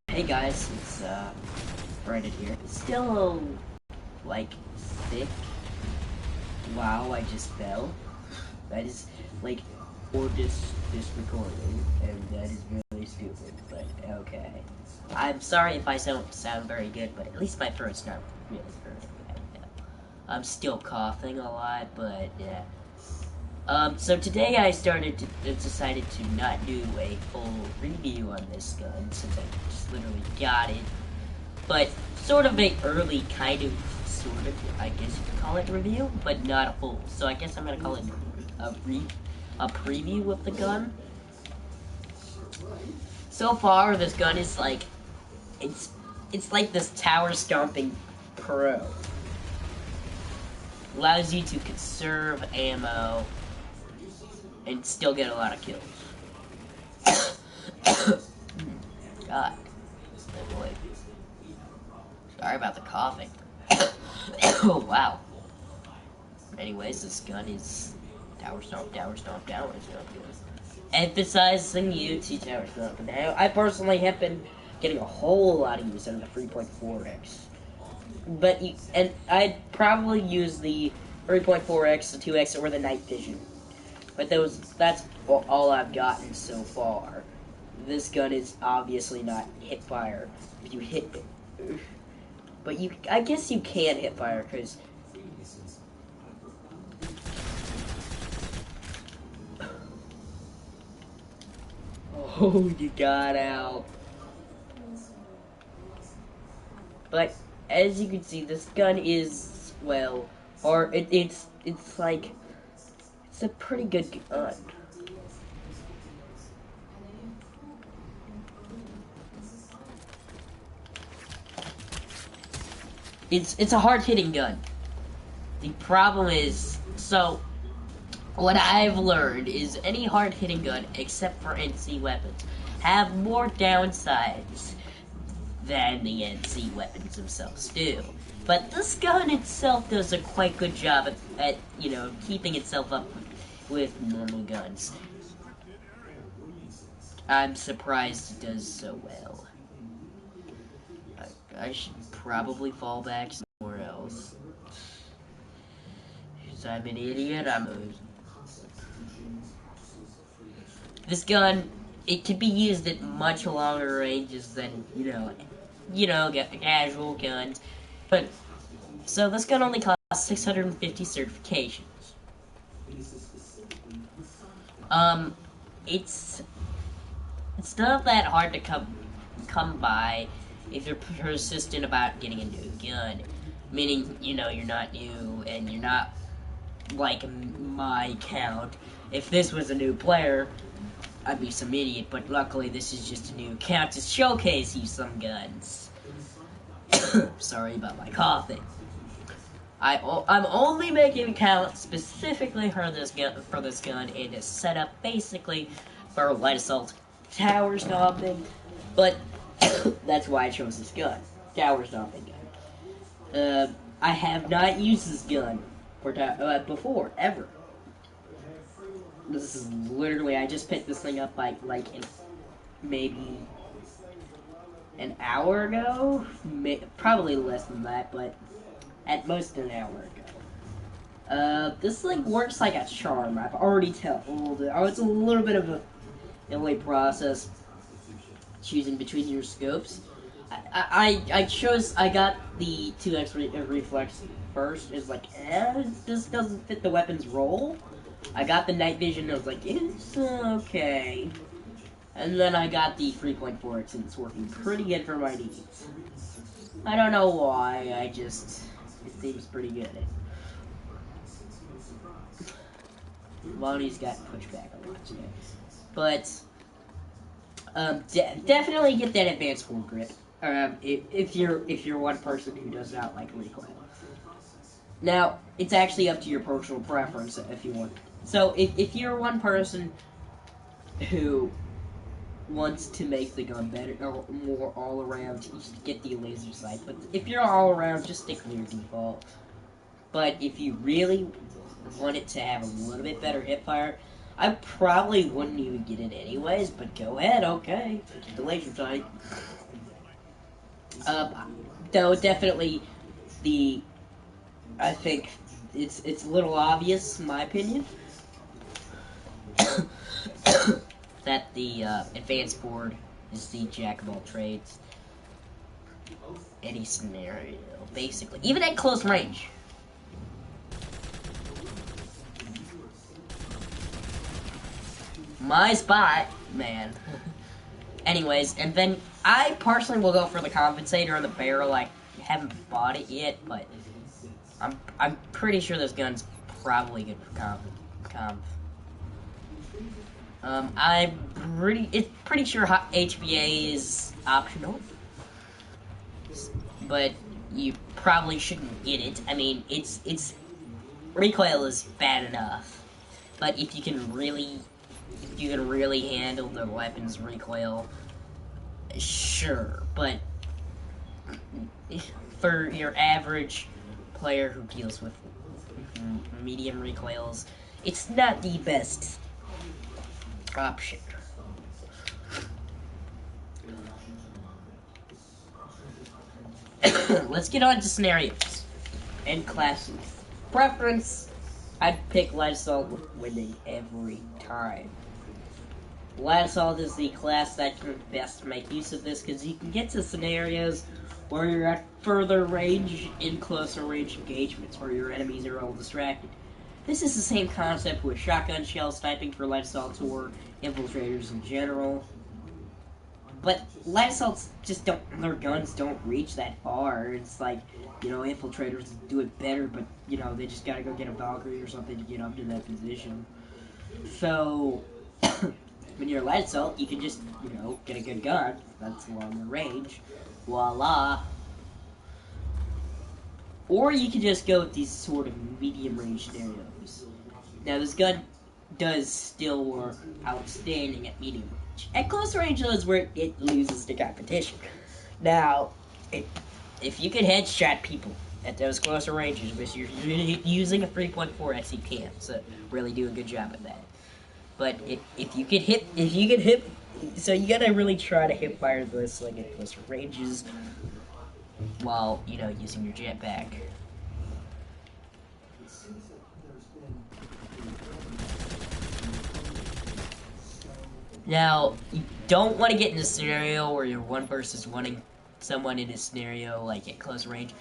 Hey guys, it's Brandon here. Still like sick. Wow, I just fell. That is like for this recording, and that is really stupid. But okay, I'm sorry if I don't sound very good, but at least my throat's not really hurting right now. I'm still coughing a lot, but yeah. So today I decided to not do a full review on this gun since I just literally got it, but sort of a early kind of, I guess you could call it review, but not a full. So I guess I'm gonna call it a preview of the gun. So far, this gun is like, it's like this tower stomping pro. Allows you to conserve ammo and still get a lot of kills. God. Oh boy. Sorry about the coughing. Oh wow. Anyways, this gun is tower stomp, tower stomp, tower stomp. Emphasizing you to tower stomp. Now, I personally have been getting a whole lot of use out of the 3.4x. But I'd probably use the 3.4x, the 2x, or the night vision. But that's all I've gotten so far. This gun is obviously not hip fire. If you hit it, but I guess you can hip fire because oh, you got out. But as you can see, this gun is it's like. It's a pretty good gun. It's a hard-hitting gun. The problem is, so what I've learned is any hard-hitting gun, except for NC weapons, have more downsides than the NC weapons themselves do. But this gun itself does a quite good job at keeping itself up with normal guns. I'm surprised it does so well. I should probably fall back somewhere else. Because I'm an idiot. This gun, it can be used at much longer ranges than, casual guns. But, so this gun only costs 650 certifications. It's not that hard to come by if you're persistent about getting a new gun. Meaning, you're not new and you're not like my account. If this was a new player, I'd be some idiot, but luckily this is just a new account to showcase you some guns. Sorry about my coughing. I'm only making an account specifically for this gun, and it's set up basically for light assault, tower stomping, but that's why I chose this gun, tower stomping gun. I have not used this gun before, ever. This is literally, I just picked this thing up like maybe an hour ago, probably less than that, but at most an hour ago. This thing works like a charm. I've already told it. Oh, it's a little bit of a delay process choosing between your scopes. I got the 2x reflex first. It's like, this doesn't fit the weapon's role. I got the night vision. I was like, it's okay. And then I got the 3.4x, and it's working pretty good for my needs. I don't know why. It seems pretty good. Lonnie's got pushback a lot today. But definitely get that advanced foregrip. If you're one person who does not like recoil. Now, it's actually up to your personal preference if you want. So if you're one person who wants to make the gun better or more all around, you should get the laser sight. But if you're all around, just stick with your default. But if you really want it to have a little bit better hip fire, I probably wouldn't even get it anyways, but go ahead, okay. Get the laser sight. Though definitely I think it's a little obvious, in my opinion, that the advanced board is the jack of all trades. Any scenario, basically, even at close range. My spot, man. Anyways, and then I personally will go for the Compensator and the barrel. I haven't bought it yet, but I'm pretty sure this gun's probably good for comp. I'm pretty sure HBA is optional, but you probably shouldn't get it. I mean, it's recoil is bad enough, but if you can really handle the weapon's recoil, sure. But for your average player who deals with medium recoils, it's not the best option. Let's get on to scenarios and classes. Preference, I'd pick Light Assault winning every time. Light Assault is the class that can best make use of this, because you can get to scenarios where you're at further range in closer range engagements, where your enemies are all distracted. This is the same concept with shotgun shell sniping for Light Assaults or infiltrators in general. But Light Assaults just their guns don't reach that far. It's like, infiltrators do it better, but, they just gotta go get a Valkyrie or something to get up to that position. So, when you're a Light Assault, you can just, get a good gun that's longer range. Voila. Or you can just go with these sort of medium range scenarios. Now, this gun does still work outstanding at medium range. At close range, is where it loses to competition. Now, if you can headshot people at those closer ranges, but you're using a 3.4x, you can. So, really do a good job at that. But if you can hit, so you gotta really try to hit fire this like at closer ranges, while using your jetpack. Now, you don't want to get in a scenario where you're one versus one someone in a scenario like at close range.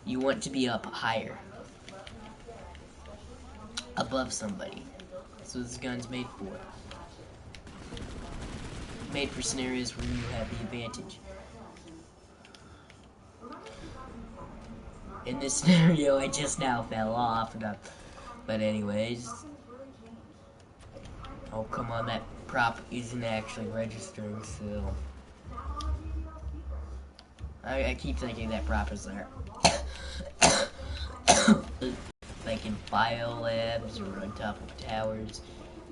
You want to be up higher, above somebody. That's what this gun's made for. Made for scenarios where you have the advantage. In this scenario, I just now fell off. But anyways. Oh, come on, that prop isn't actually registering still. I keep thinking that prop is there. Like in bio labs or on top of towers.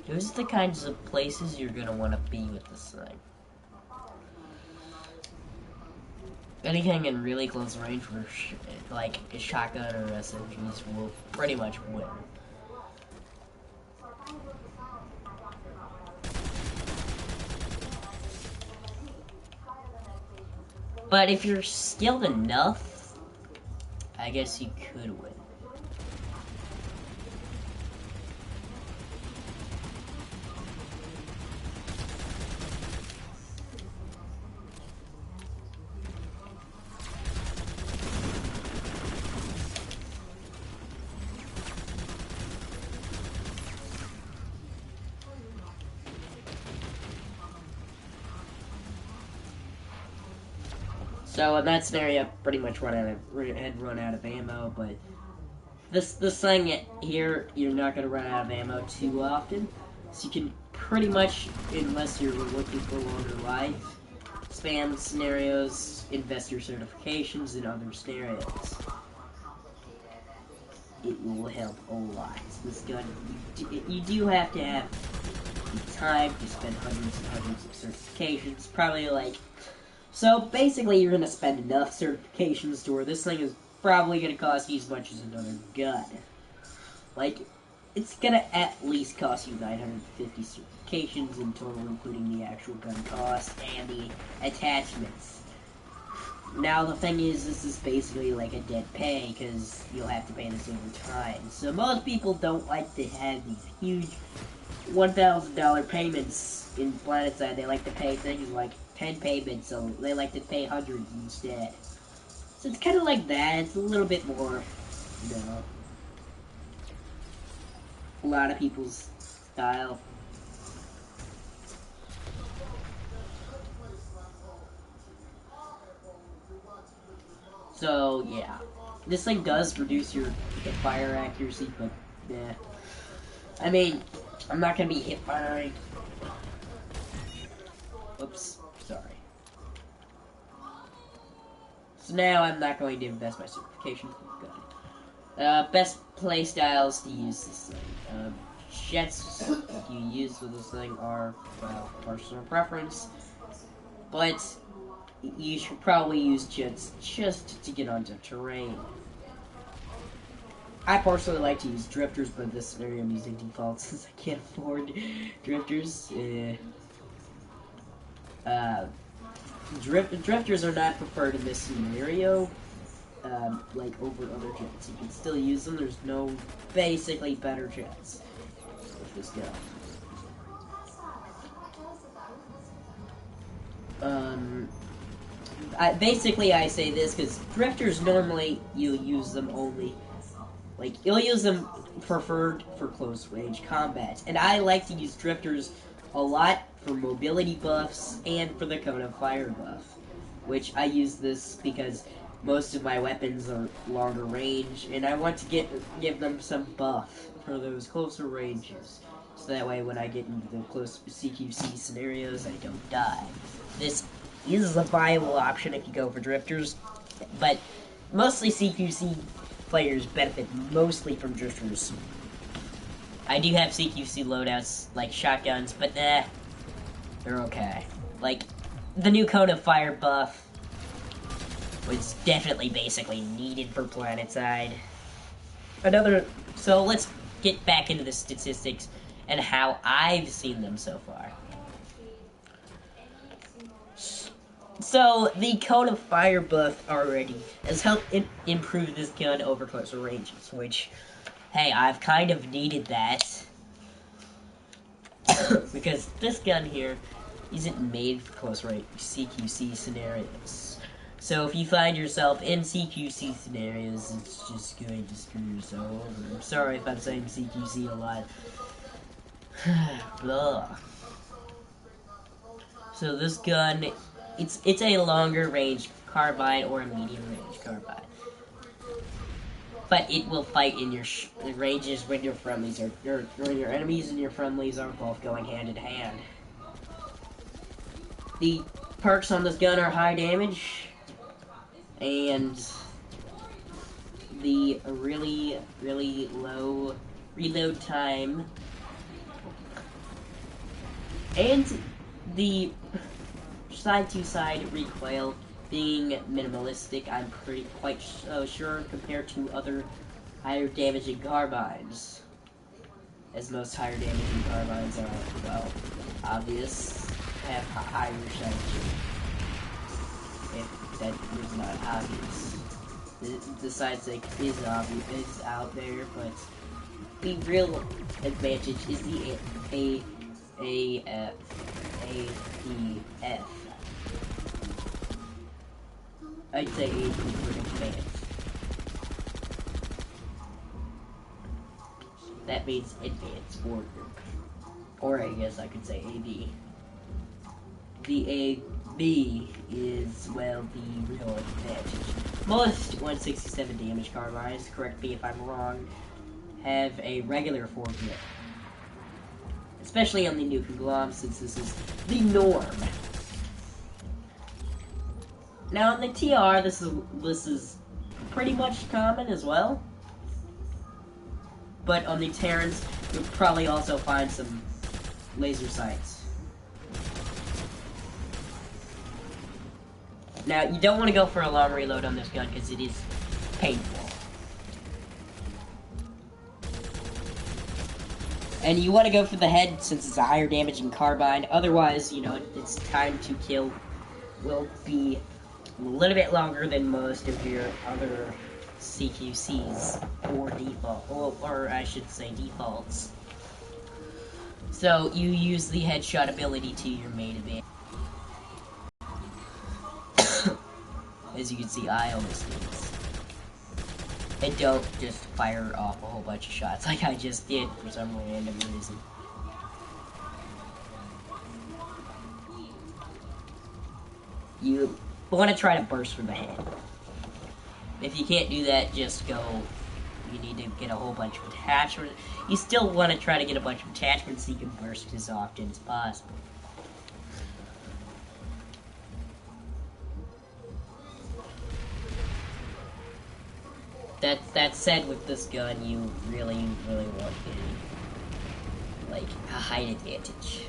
Those are the kinds of places you're gonna want to be with this thing. Anything in really close range, like a shotgun or SMGs, will pretty much win. But if you're skilled enough, I guess you could win. So in that scenario, I pretty much run out of ammo. But this thing here, you're not gonna run out of ammo too often. So you can pretty much, unless you're looking for longer life, spam scenarios, invest your certifications in other scenarios. It will help a lot. This gun, you do have to have the time to spend hundreds and hundreds of certifications. Probably like. So basically, you're gonna spend enough certifications to where this thing is probably gonna cost you as much as another gun. Like, it's gonna at least cost you 950 certifications in total, including the actual gun cost and the attachments. Now the thing is, this is basically like a dead pay, because you'll have to pay this over time. So most people don't like to have these huge $1,000 payments in Planetside. They like to pay things like 10 payments, so they like to pay hundreds instead. So it's kind of like that. It's a little bit more, you know, a lot of people's style. So yeah, this thing does reduce your fire accuracy, but yeah, I mean, I'm not gonna be hit firing. Oops, sorry. So now I'm not going to invest my certification. Best playstyles to use this thing. Jets you use with this thing are, well, personal preference, but you should probably use jets just to get onto terrain. I personally like to use drifters, but in this scenario I'm using defaults since I can't afford drifters. Drifters are not preferred in this scenario, like over other jets. You can still use them. There's no basically better jets with this gun. I say this because drifters normally you'll use them only, like you'll use them preferred for close range combat, and I like to use drifters a lot for mobility buffs and for the cone of fire buff, which I use this because most of my weapons are longer range, and I want to give them some buff for those closer ranges, so that way when I get into the close CQC scenarios, I don't die. This is a viable option if you go for drifters, but mostly CQC players benefit mostly from drifters. I do have CQC loadouts like shotguns, but they're okay. Like, the new cone of fire buff was definitely basically needed for Planetside. So let's get back into the statistics and how I've seen them so far. So, the cone of fire buff already has helped improve this gun over closer ranges, which, hey, I've kind of needed that. Because this gun here isn't made for close range CQC scenarios. So if you find yourself in CQC scenarios, it's just going to screw yourself over. I'm sorry if I'm saying CQC a lot. Blah. So this gun, it's a longer range carbine or a medium range carbine. But it will fight in your ranges when your friendlies are, when your enemies and your friendlies are both going hand in hand. The perks on this gun are high damage, and the really, really low reload time, and the side-to-side recoil being minimalistic, I'm quite sure, compared to other higher damaging carbines. As most higher damaging carbines are, well, obvious, have higher shot. If that is not obvious. The side stick is out there, but the real advantage is the ADF. I'd say AD for advanced. That means advanced order. Or I guess I could say AD. The AB is, well, the real advantage. Most 167 damage carbines, correct me if I'm wrong, have a regular foregrip. Especially on the new Conglom, since this is the norm. Now on the TR, this is pretty much common as well. But on the Terrans, you'll probably also find some laser sights. Now, you don't want to go for a long reload on this gun because it is painful. And you want to go for the head since it's a higher damaging carbine. Otherwise, you know, its time to kill will be a little bit longer than most of your other CQCs or default, or I should say defaults. So you use the headshot ability to your main advantage. As you can see, I almost miss. And don't just fire off a whole bunch of shots like I just did for some random reason. You want to try to burst from the head. If you can't do that, just go. You need to get a whole bunch of attachments. You still want to try to get a bunch of attachments so you can burst as often as possible. That said, with this gun, you really want like a height advantage.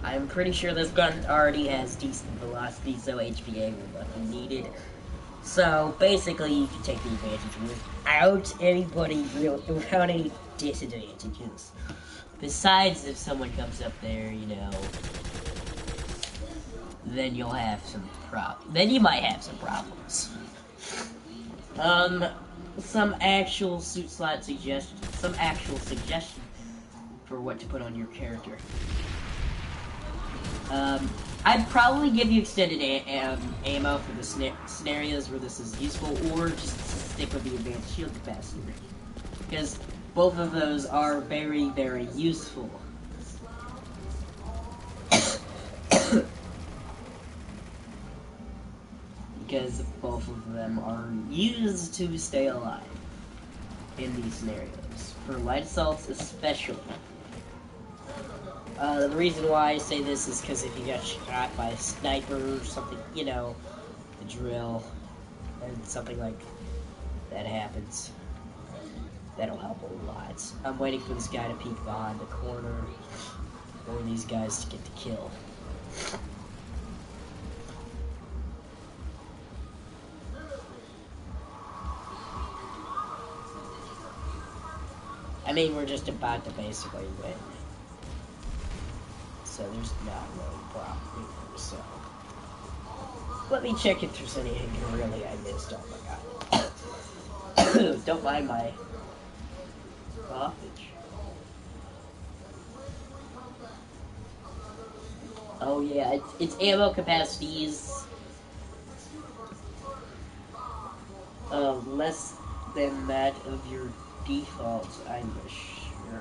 I'm pretty sure this gun already has decent velocity, so HPA will not be needed. So basically, you can take the advantage without any disadvantages. Besides, if someone comes up there, you know, then you'll have some Then you might have some problems. Some actual suggestion for what to put on your character. I'd probably give you extended ammo for the scenarios where this is useful, or just stick with the advanced shield capacitor, because both of those are very useful. Because both of them are used to stay alive in these scenarios. For light assaults especially. The reason why I say this is because if you got shot by a sniper or something, you know, the drill, and something like that happens, that'll help a lot. I'm waiting for this guy to peek behind the corner, or these guys to get the kill. I mean, we're just about to basically win. So there's not really a problem here, so. Let me check if there's anything really I missed. Oh my god. Don't mind my coughage. Oh yeah, its ammo capacity is less than that of your default, I'm sure.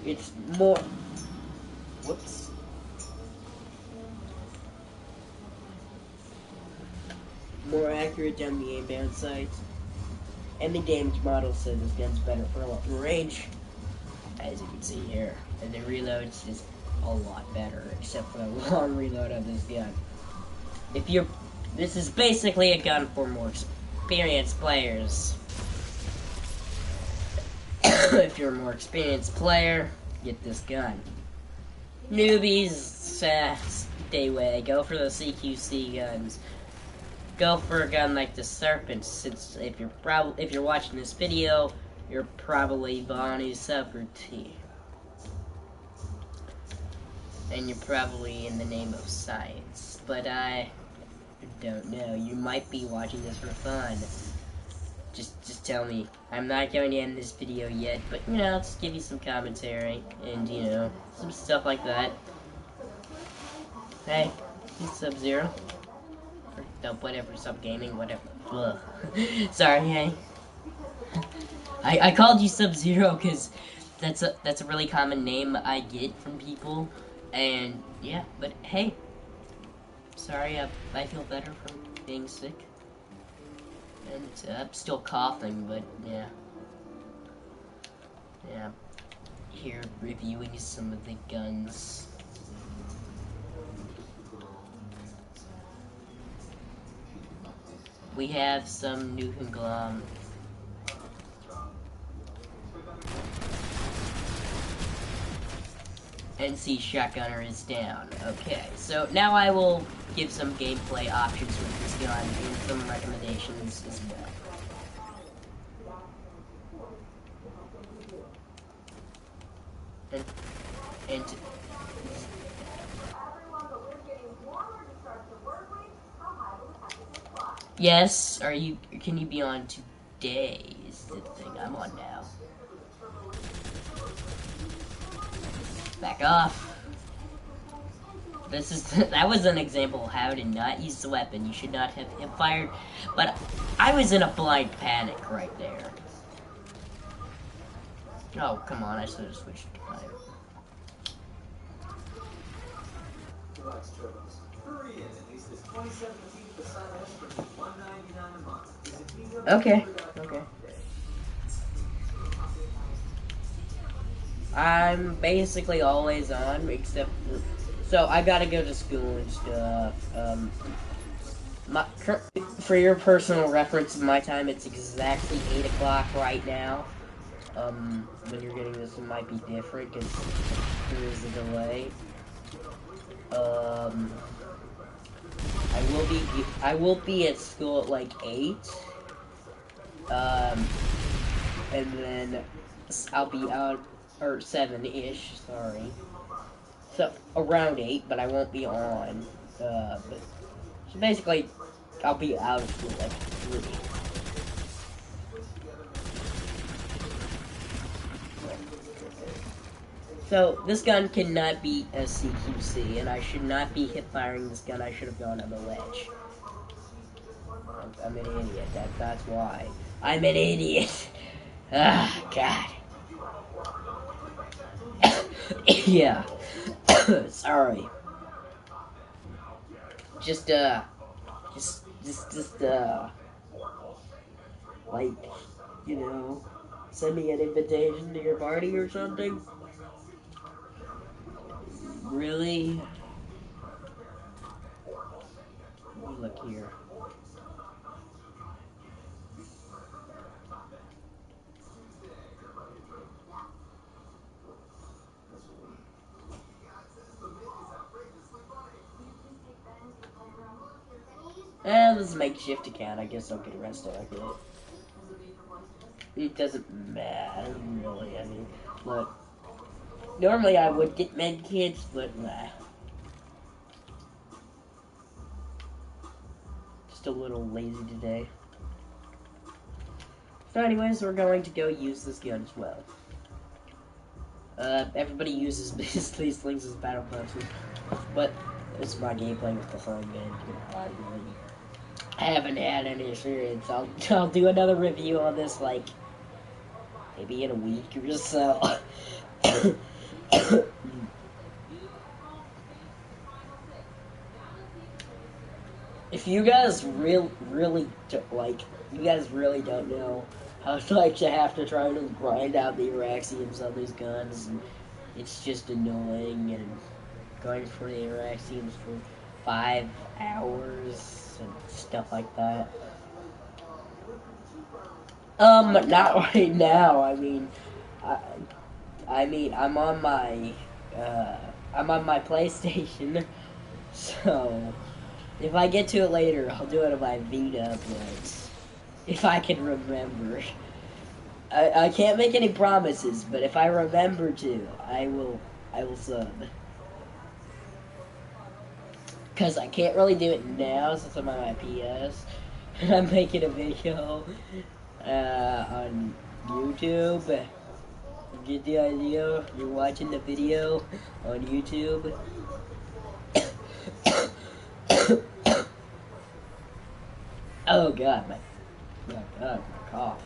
It's more... Whoops. More accurate down the aim-bound sights. And the damage model says this gun's better for a long range, as you can see here. And the reload's just a lot better, except for the long reload of this gun. This is basically a gun for more experienced players. If you're a more experienced player, get this gun. Newbies, stay away. Go for the CQC guns. Go for a gun like the Serpent, since if you're watching this video, you're probably Bonnie's Supper Tea. And you're probably in the name of science, but I don't know. You might be watching this for fun. Just tell me. I'm not going to end this video yet, but you know, just give you some commentary and you know, some stuff like that. Hey, it's Sub-Zero. Or no, whatever, Sub-Gaming, whatever. Ugh. Sorry, hey. I called you Sub-Zero because that's a really common name I get from people. And yeah, but hey, sorry, I feel better from being sick, and I'm still coughing, but yeah, here reviewing some of the guns. We have some new Glom. NC Shotgunner is down. Okay, so now I will give some gameplay options with this gun and some recommendations as well. And yes, can you be on today is the thing I'm on now. Back off. That was an example of how to not use the weapon. You should not have hip fired, but I was in a blind panic right there. Oh, come on, I should have switched to fire. Okay. I'm basically always on, except so I gotta go to school and stuff. For your personal reference, my time, it's exactly 8 o'clock right now. When you're getting this, it might be different because there is a delay. I will be at school at like 8. And then I'll be out, or 7-ish, sorry. So, around 8, but I won't be on. So basically, I'll be out of school like 3. So, this gun cannot be a CQC, and I should not be hip firing this gun. I should have gone on the ledge. I'm an idiot. That's why. I'm an idiot. Ah, God. Yeah. Sorry. Just, like, you know, send me an invitation to your party or something. Really? Let me look here. This is a makeshift account. I guess I'll get arrested. It doesn't matter, really. I mean, look. Normally I would get med kits, but nah. Just a little lazy today. So anyways, we're going to go use this gun as well. Everybody uses these things as battle classes, but it's my gameplay with the whole gun. I haven't had any experience. I'll do another review on this, like, maybe in a week or so. If you guys really don't know how it's like to have to try to grind out the Iraxiums on these guns, and it's just annoying, and going for the Iraxiums for 5 hours and stuff like that. Not right now. I mean, I'm on my PlayStation, so if I get to it later, I'll do it on my Vita, but if I can remember. I can't make any promises, but if I remember to, I will sub. Because I can't really do it now since I'm on my PS. And I'm making a video on YouTube. You get the idea? You're watching the video on YouTube. Oh God, my cough.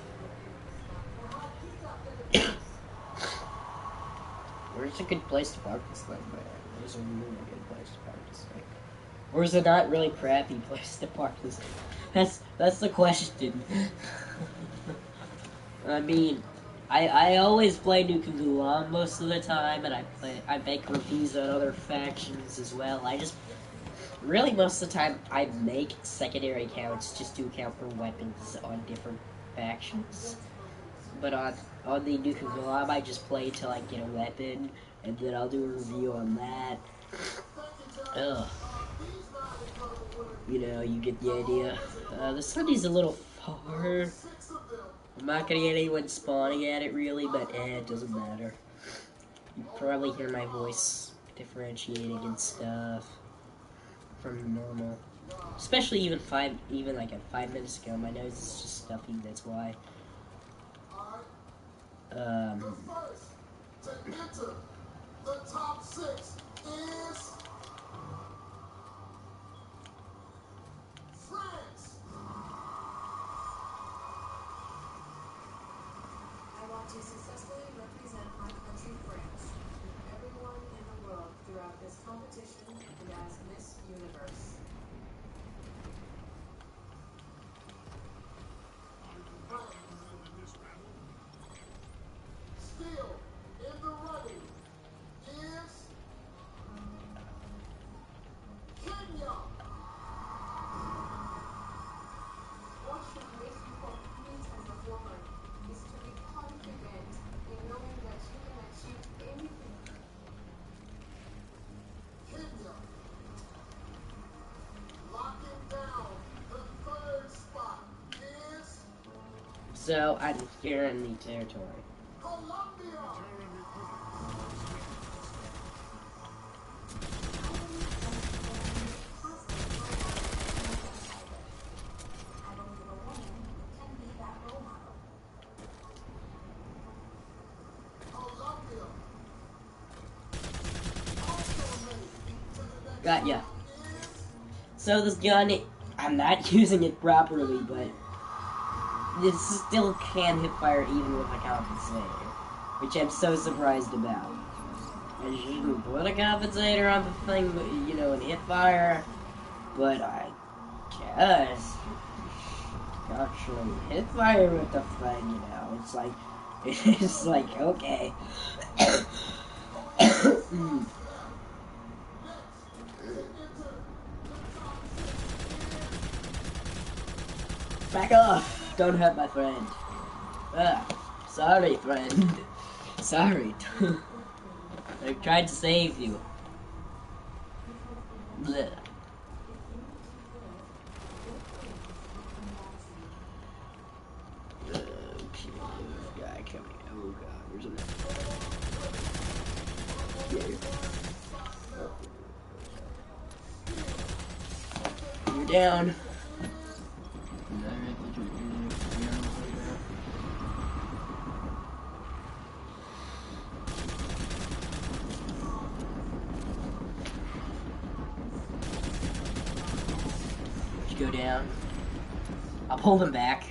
Where's a good place to park this thing, man? Where's a really good place to park this thing? Or is it not really crappy place to park this? That's the question. I mean, I always play Nuke and Gulam most of the time, and I make reviews on other factions as well. Really, most of the time, I make secondary accounts just to account for weapons on different factions. But on the Nuke and Gulam, I just play till I get a weapon, and then I'll do a review on that. Ugh. You know, you get the idea. The Sunday's a little far. I'm not gonna get anyone spawning at it really, but it doesn't matter. You probably hear my voice differentiating and stuff from normal. Especially even like at 5 minutes ago, my nose is just stuffy. That's why. To enter the top 6 is France. I want to successfully represent my country, France, and everyone in the world throughout this competition and as Miss Universe. Still in the running is Kenya. What should make you complete as a woman is to be confident in knowing that you can achieve anything. Kenya locking down the 3rd spot is So I'm here in the territory. Colombia. I believe a woman can be that role model. Colombia also made it to the next Got ya. round is So this gun, I'm not using it properly, but this still can hip fire even with a compensator, which I'm so surprised about. I shouldn't put a compensator on the thing, you know, and hip fire, but I guess actually hip fire with the thing, you know. It's like okay. Back off! Don't hurt my friend. Sorry, friend. Sorry. I tried to save you. Blech. Okay, guy coming. Oh god, where's it? Yeah. You're down. Go down. I'll pull them back.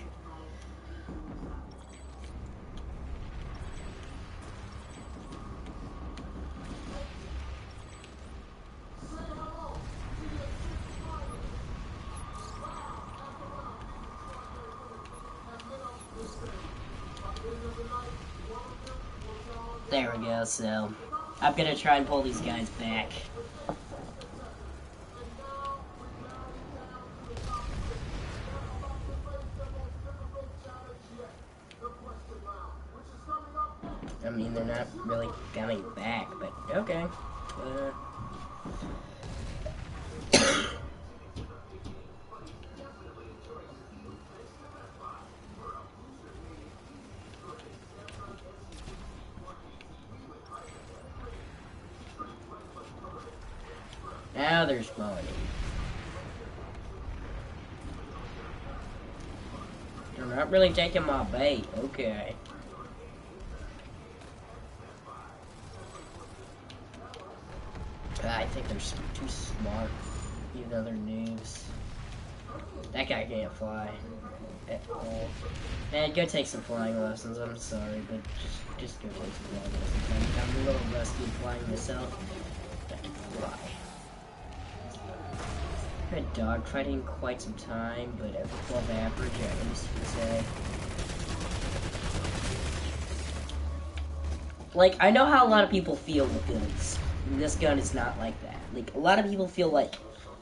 There we go, so I'm gonna try and pull these guys back. I mean, they're not really coming back, but okay. Now they're spawning. They're not really taking my bait. Okay. I think they're too smart, even though they're noobs. That guy can't fly at all. Man, go take some flying lessons. I'm sorry, but just go take some flying lessons. I'm a little rusty at flying myself. I can fly. I've been dogfighting quite some time, but at 12 average, at least you could say. Like, I know how a lot of people feel with guns. And this gun is not like that. Like, a lot of people feel like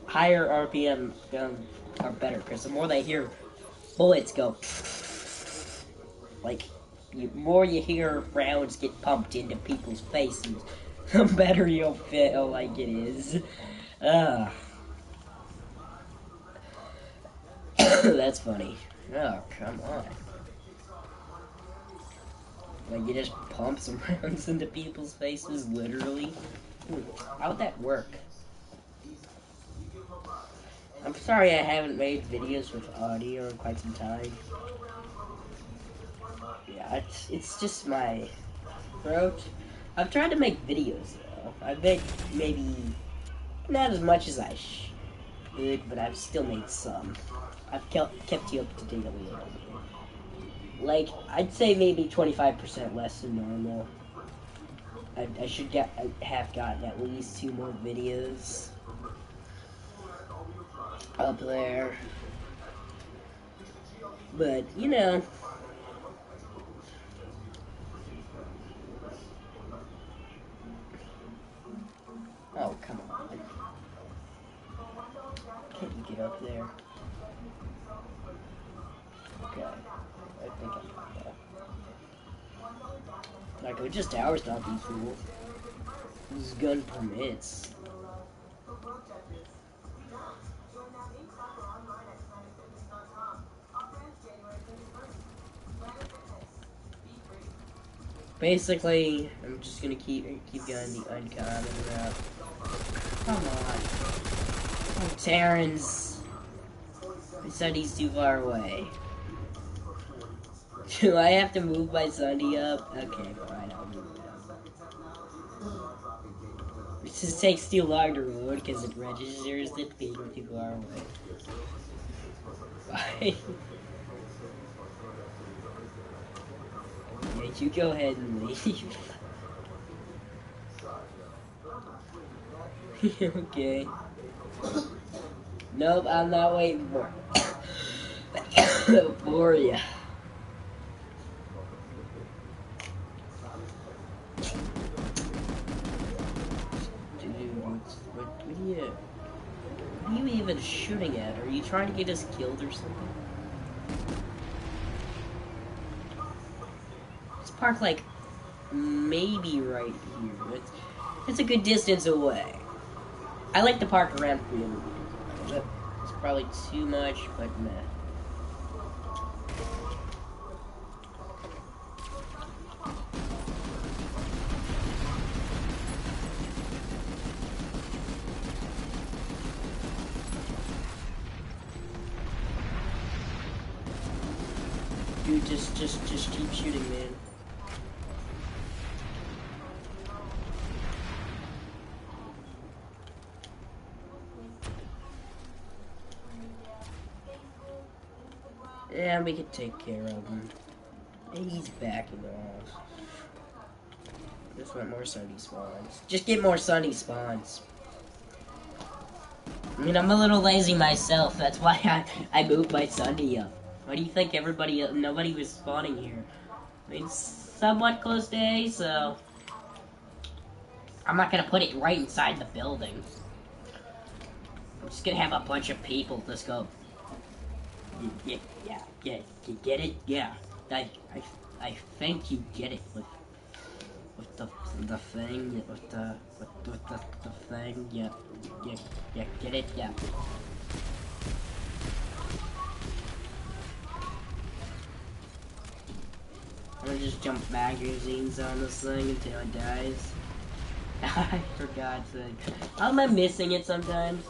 higher RPM guns are better, because the more they hear bullets go, like, the more you hear rounds get pumped into people's faces, The better you'll feel like it is. Ugh. That's funny. Oh, come on. Like, you just pump some rounds into people's faces, literally? How would that work? I'm sorry I haven't made videos with audio in quite some time. Yeah, it's just my throat. I've tried to make videos, though. I've made maybe not as much as I should, but I've still made some. I've kept you up to date a little bit. Like, I'd say maybe 25% less than normal. I should have gotten at least 2 more videos up there. But, you know. Oh, come on. Can't you get up there? Okay. I think I got that. Like, with just ours not be cool. This gun permits. Basically, I'm just gonna keep going the uncommon route. Come on. Oh, Terrence. I said he's too far away. Do I have to move my Sunday up? Okay, fine, I'll move it up. It just takes too long to load because it registers it being too far away. Fine. Yeah, you go ahead and leave. Okay. Nope, I'm not waiting for for you. Dude, what are you even shooting at? Are you trying to get us killed or something? Let's park like maybe right here. It's a good distance away. I like to park around 300 meters. It's probably too much, but meh. Dude, just keep shooting, man. Yeah, we could take care of him. And he's back in the house. Just want more Sunday spawns. Just get more Sunday spawns. I mean, I'm a little lazy myself. That's why I moved my Sunday up. Why do you think nobody was spawning here? I mean, it's somewhat close to A, so I'm not gonna put it right inside the building. I'm just gonna have a bunch of people just go. Yeah, you get it? Yeah. I think you get it with the thing, with the thing, yeah, get it? Yeah. I'm gonna just jump magazines on this thing until it dies. For God's sake. How am I missing it sometimes?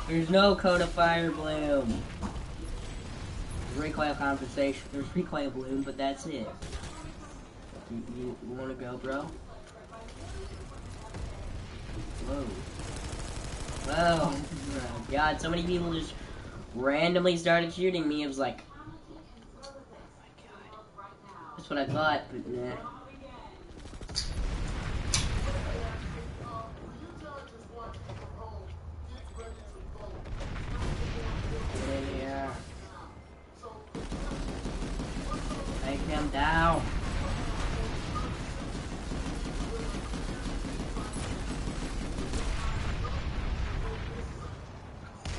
There's no cone of fire bloom. There's recoil compensation. There's recoil bloom, but that's it. You wanna go, bro? Whoa. Whoa. Oh, God, so many people just randomly started shooting me. It was like, oh my God. That's what I thought, but nah. Yeah. Take him down.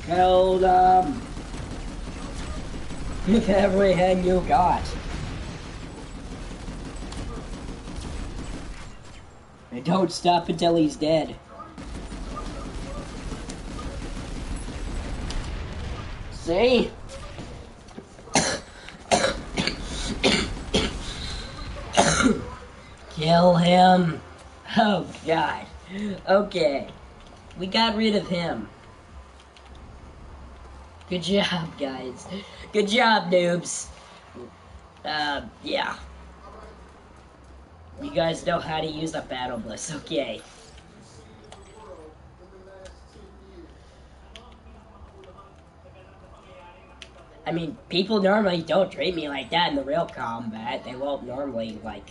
Kill them with everything you got. And don't stop until he's dead. See? Kill him. Oh, God. Okay. We got rid of him. Good job, guys. Good job, noobs. Yeah. You guys know how to use a battle bliss, okay. I mean, people normally don't treat me like that in the real combat. They won't normally, like...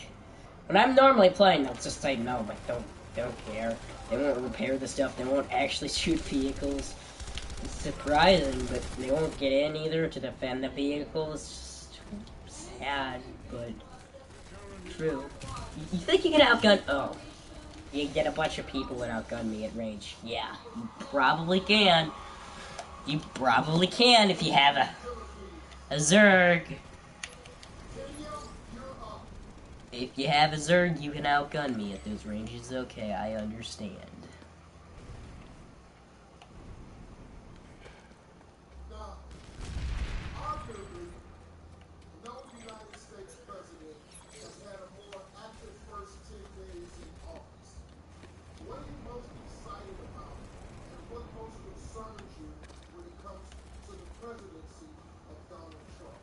When I'm normally playing, they'll just say no, but don't care. They won't repair the stuff. They won't actually shoot vehicles. It's surprising, but they won't get in either to defend the vehicles. It's just sad, but true. You think you can outgun... Oh. You can get a bunch of people and outgun me at range. Yeah, you probably can. You probably can if you have a Zerg. If you have a Zerg, you can outgun me at those ranges. Okay, I understand. Now, arguably, no United States president has had a more active first 10 days in office. What are you most excited about, and what most concerns you when it comes to the presidency of Donald Trump?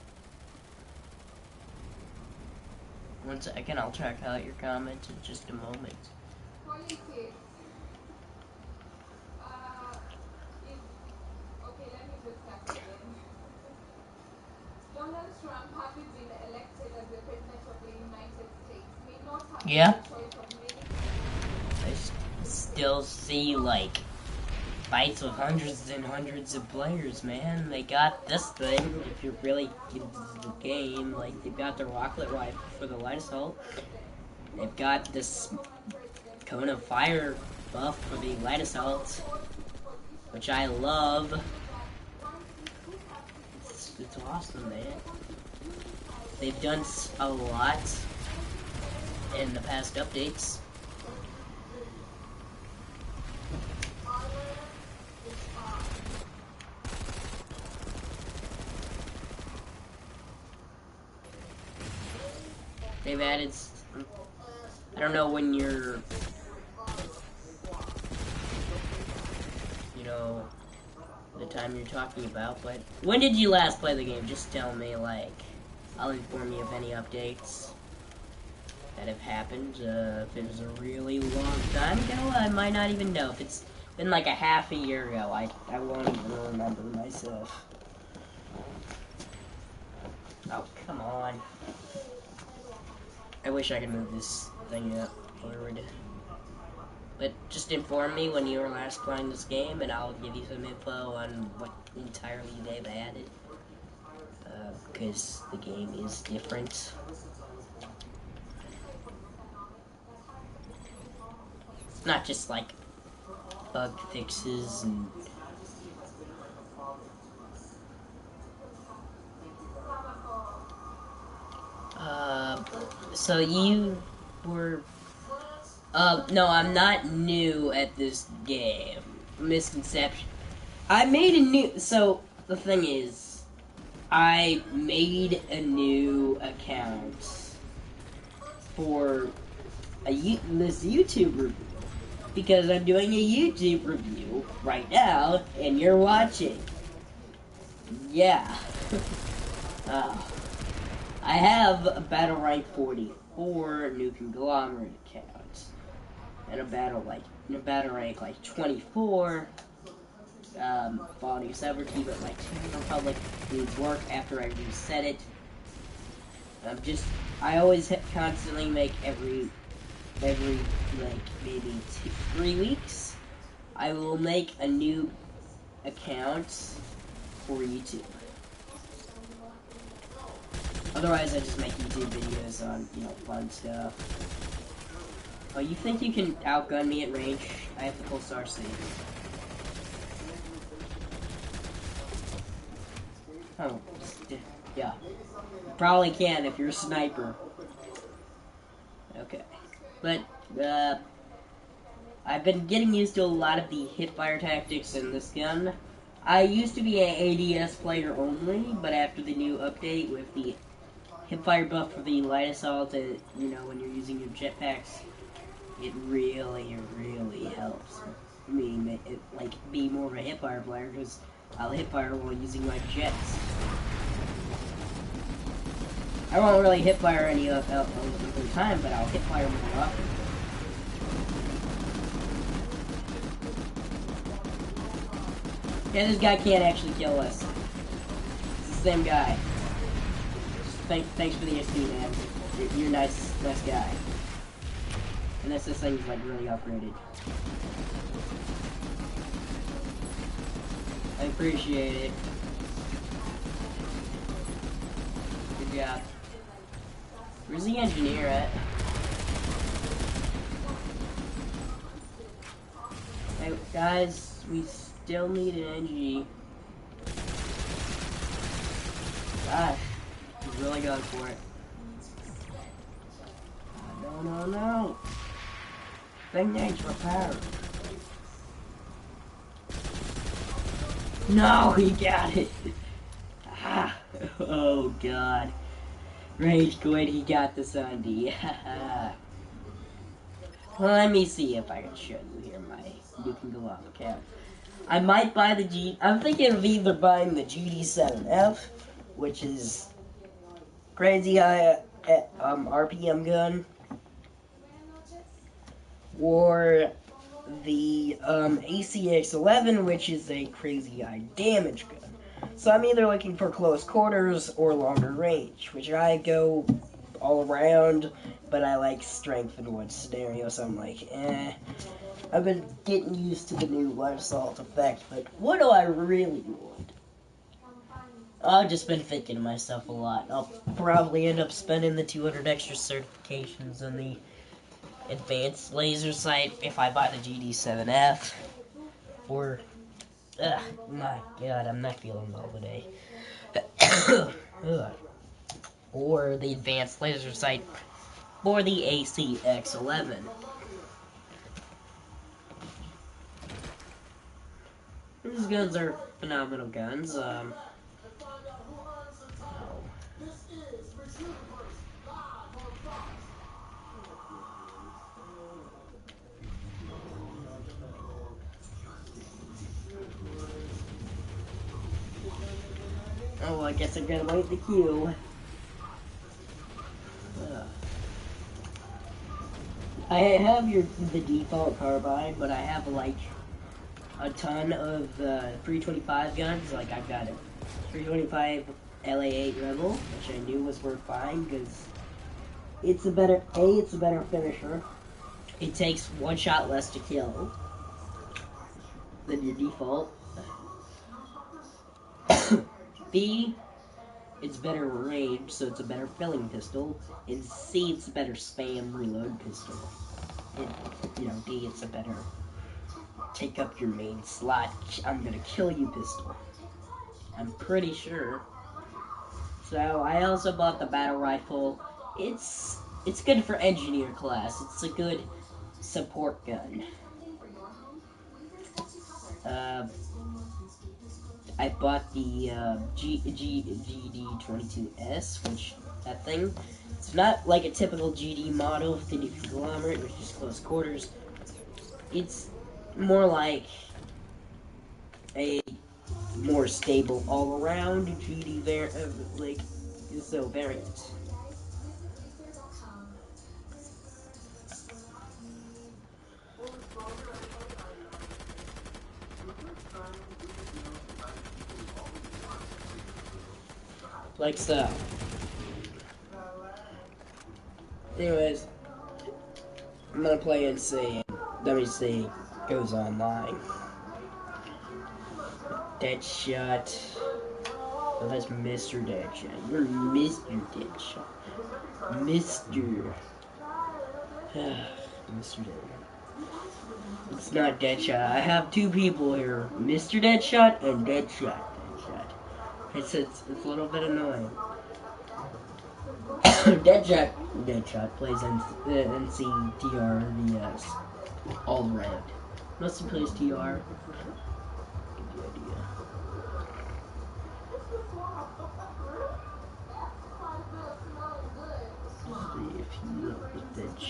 One second, I'll check out your comment in just a moment. Politics. Okay, let me just start again. Donald Trump, having been elected as the president of the United States, may not have Yeah. the choice of many. I still see, like, fights with hundreds and hundreds of players, man. They got this thing, if you're really into the game. Like, they've got the rocket rifle for the light assault. They've got this cone of fire buff for the light assault, which I love. It's awesome, man. They've done a lot in the past updates. They've added... I don't know when you're... You know, the time you're talking about, but... When did you last play the game? Just tell me, like... I'll inform you of any updates that have happened. If it was a really long time ago, I might not even know. If it's been like a half a year ago, I won't even remember myself. Oh, come on. I wish I could move this thing up forward. But just inform me when you were last playing this game, and I'll give you some info on what entirely they've added. Because the game is different. It's not just like bug fixes and... So you were... no, I'm not new at this game. Misconception. I made a new... So, the thing is, I made a new account for this YouTube review. Because I'm doing a YouTube review right now, and you're watching. Yeah. I have a Battle Rank 44 new conglomerate account, and a battle rank like 24 Quality Sovereignty, but my Czech Republic needs work after I reset it. I always constantly make every like maybe 3 weeks, I will make a new account for YouTube. Otherwise, I just make YouTube videos on, you know, fun stuff. Oh, you think you can outgun me at range? I have the Pulsar C. Oh, yeah. You probably can if you're a sniper. Okay. But, I've been getting used to a lot of the hipfire tactics in this gun. I used to be an ADS player only, but after the new update with the hipfire buff for the light assault, and when you're using your jetpacks, it really, really helps me be more of a hipfire player, because I'll hipfire while using my jets. I won't really hipfire any of the time, but I'll hipfire more often. Yeah, this guy can't actually kill us. It's the same guy. Thanks for the SD, man. You're a nice guy. Unless this thing's like really upgraded. I appreciate it. Good job. Where's the engineer at? Hey, guys, we still need an NG. Gosh, he's really going for it. No. Thing needs repair. No, he got it. Ah, oh god. Rage quit, he got the Sunday. Well, let me see if I can show you here my Nuking Galava cap. I might buy the I'm thinking of either buying the GD7F, which is crazy high RPM gun, or the ACX-11, which is a crazy high damage gun. So I'm either looking for close quarters or longer range, which I go all around, but I like strength in one scenario, so I'm like, I've been getting used to the new light assault effect, but what do I really want? I've just been thinking to myself a lot. I'll probably end up spending the 200 extra certifications on the advanced laser sight if I buy the GD7F, or my god, I'm not feeling well today. Or the advanced laser sight for the ACX-11. These guns are phenomenal guns. Oh, I guess I'm gonna wait the queue. I have the default carbine, but I have like a ton of 325 guns. Like I've got a 325 LA8 Rebel, which I knew was worth buying because it's a better finisher. It takes one shot less to kill than your default. B, it's better range, so it's a better filling pistol. And C, it's a better spam reload pistol. And, D, it's a better take up your main slot, I'm gonna kill you pistol. I'm pretty sure. So I also bought the battle rifle. It's good for engineer class. It's a good support gun. I bought the GD22S, which, that thing, it's not like a typical GD model with the conglomerate, which is close quarters. It's more like a more stable all-around GD variant. Like so. Anyways, I'm gonna play and see. Let me see. Goes online. Deadshot. Oh, that's Mr. Deadshot. You're Mr. Deadshot. Mr. Mr. Deadshot. It's not Deadshot. I have two people here. Mr. Deadshot and Deadshot. It's a little bit annoying. Deadshot plays NCTRVS. All red. Mostly plays TR. Give you idea. See if he loves the bitch.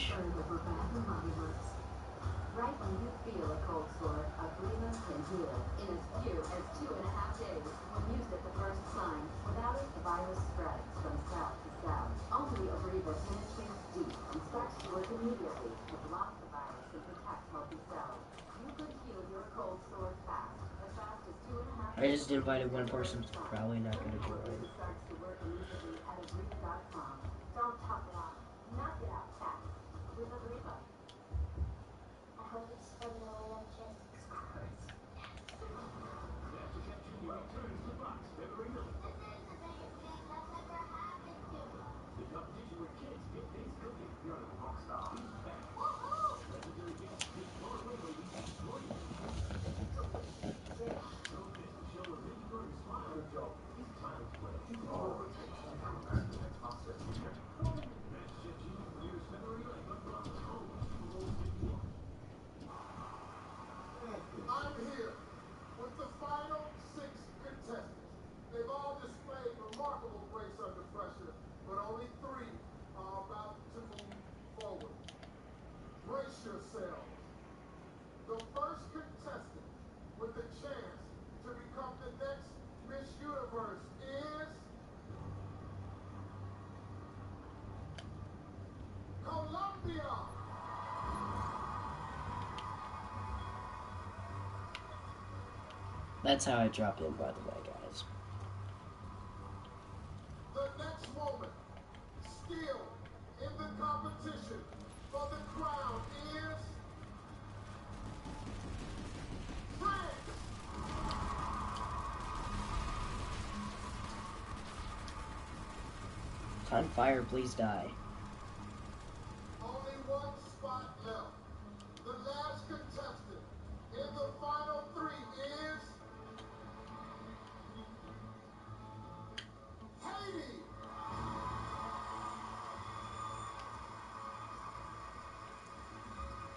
Right when you feel a cold sore, Abreva can heal in as few as 2.5 days. When used at the first sign, without it, the virus spreads from cell to cell. Only Abreva penetrates deep and starts to work immediately to block the virus and protect healthy cells. You could heal your cold sore fast as 2.5 I just invited one person, probably not going to join. Abreva starts to work immediately at Abreva.com. Don't talk a lot. Knock it out fast with Abreva. I hope it's a little luncheon. I'm here with the final 6 contestants. They've all displayed remarkable grace under pressure, but only 3 are about to move forward. Brace yourselves. The first contestant with the chance to become the next Miss Universe is Colombia. That's how I drop in, by the way, guys. The next moment, still in the competition for the crown is France. It's on fire, please die. Only one spot left. The last contestant in the final 3 is Haiti.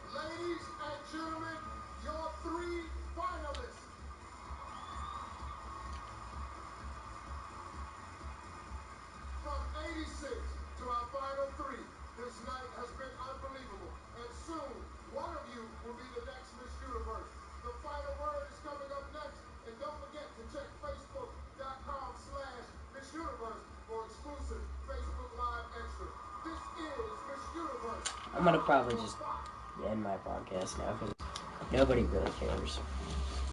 Ladies and gentlemen, your 3 finalists. From 86 to our final 3, this night has been unbelievable. And soon, one of you will be the next Miss Universe. The final word is coming up next. And don't forget to check Facebook.com/Miss Universe for exclusive Facebook Live extras. This is Miss Universe. I'm gonna probably just end my podcast now because nobody really cares.